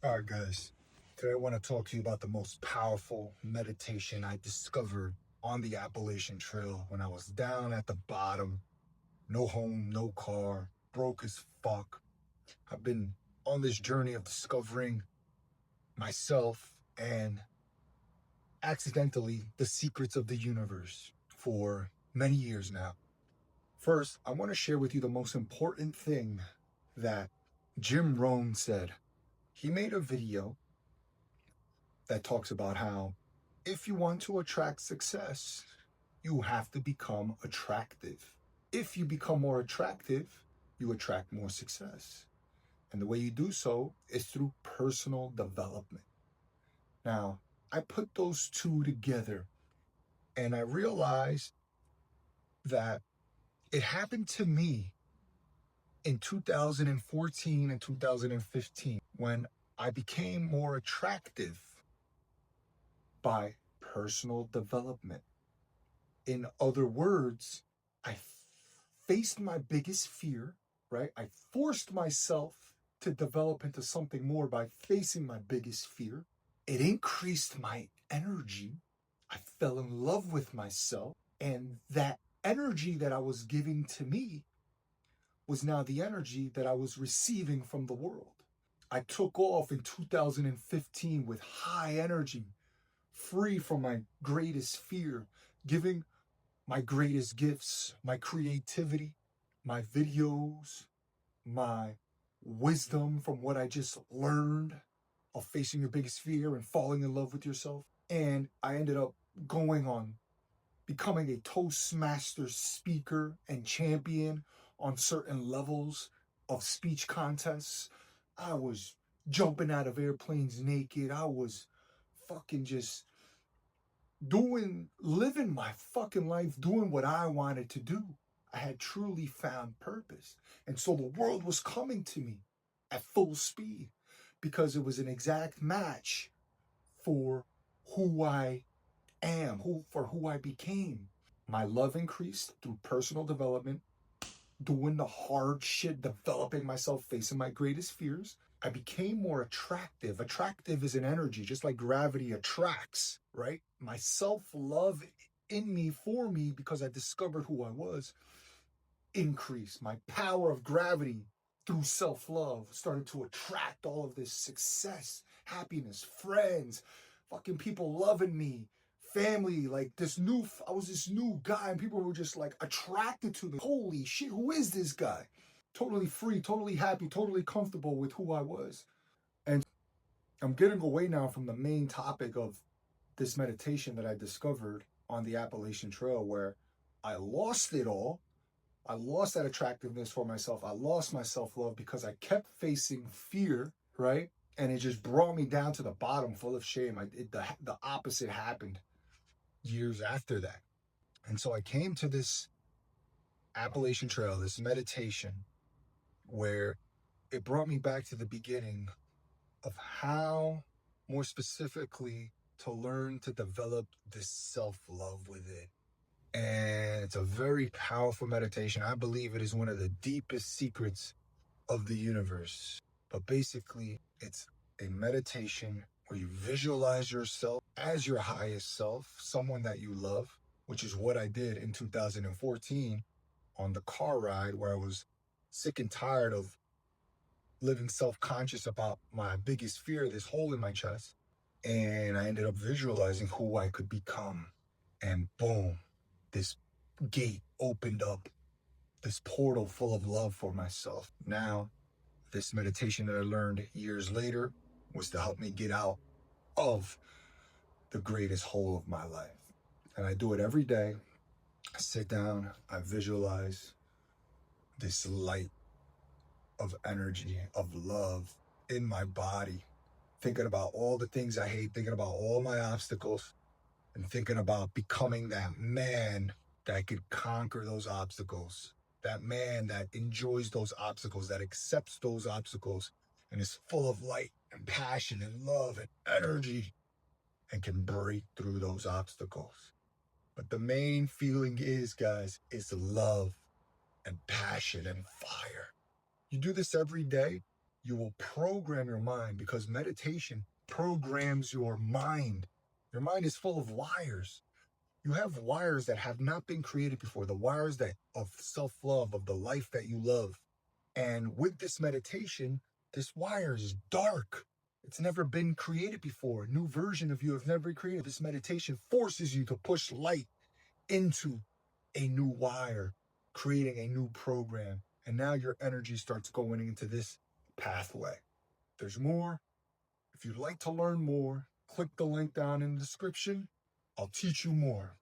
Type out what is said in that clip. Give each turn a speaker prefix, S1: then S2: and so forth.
S1: All right, guys. Today I want to talk to you about the most powerful meditation I discovered on the Appalachian Trail when I was down at the bottom, no home, no car, broke as fuck. I've been on this journey of discovering myself and accidentally the secrets of the universe for many years now. First, I want to share with you the most important thing that Jim Rohn said. He made a video that talks about how if you want to attract success, you have to become attractive. If you become more attractive, you attract more success. And the way you do so is through personal development. Now, I put those two together and I realized that it happened to me in 2014 and 2015 when I became more attractive by personal development. In other words, I faced my biggest fear, right? I forced myself to develop into something more by facing my biggest fear. It increased my energy. I fell in love with myself. And that energy that I was giving to me was now the energy that I was receiving from the world. I took off in 2015 with high energy, free from my greatest fear, giving my greatest gifts, my creativity, my videos, my wisdom from what I just learned of facing your biggest fear and falling in love with yourself. And I ended up going on becoming a Toastmaster speaker and champion on certain levels of speech contests. I was jumping out of airplanes naked. I was fucking just living my fucking life, doing what I wanted to do. I had truly found purpose. And so the world was coming to me at full speed because it was an exact match for who I am, for who I became. My love increased through personal development, doing the hard shit, developing myself, facing my greatest fears. I became more attractive. Attractive is an energy, just like gravity attracts, right? My self-love in me, for me, because I discovered who I was, increased. My power of gravity through self-love started to attract all of this success, happiness, friends, fucking people loving me, family, like I was this new guy and people were just like attracted to me. Holy shit, who is this guy? Totally free, totally happy, totally comfortable with who I was. And I'm getting away now from the main topic of this meditation that I discovered on the Appalachian Trail where I lost it all. I lost that attractiveness for myself. I lost my self-love because I kept facing fear, right? And it just brought me down to the bottom full of shame. The opposite happened years after that. And so I came to this Appalachian Trail, this meditation, where it brought me back to the beginning of how, more specifically, to learn to develop this self-love within. And it's a very powerful meditation. I believe it is one of the deepest secrets of the universe. But basically, it's a meditation where you visualize yourself as your highest self, someone that you love, which is what I did in 2014 on the car ride where I was sick and tired of living self-conscious about my biggest fear, this hole in my chest. And I ended up visualizing who I could become. And boom, this gate opened up, this portal full of love for myself. Now, this meditation that I learned years later was to help me get out of the greatest hole of my life. And I do it every day. I sit down, I visualize this light of energy, of love in my body, thinking about all the things I hate, thinking about all my obstacles, and thinking about becoming that man that could conquer those obstacles, that man that enjoys those obstacles, that accepts those obstacles, and is full of light and passion and love and energy and can break through those obstacles. But the main feeling is, guys, is love and passion and fire. You do this every day, You will program your mind, because meditation programs your mind. Your mind is full of wires. You have wires that have not been created before, the wires that of self-love, of the life that you love. And with this meditation, this wire is dark. It's never been created before. A new version of you have never been created. This meditation forces you to push light into a new wire, creating a new program. And now your energy starts going into this pathway. There's more. If you'd like to learn more, click the link down in the description. I'll teach you more.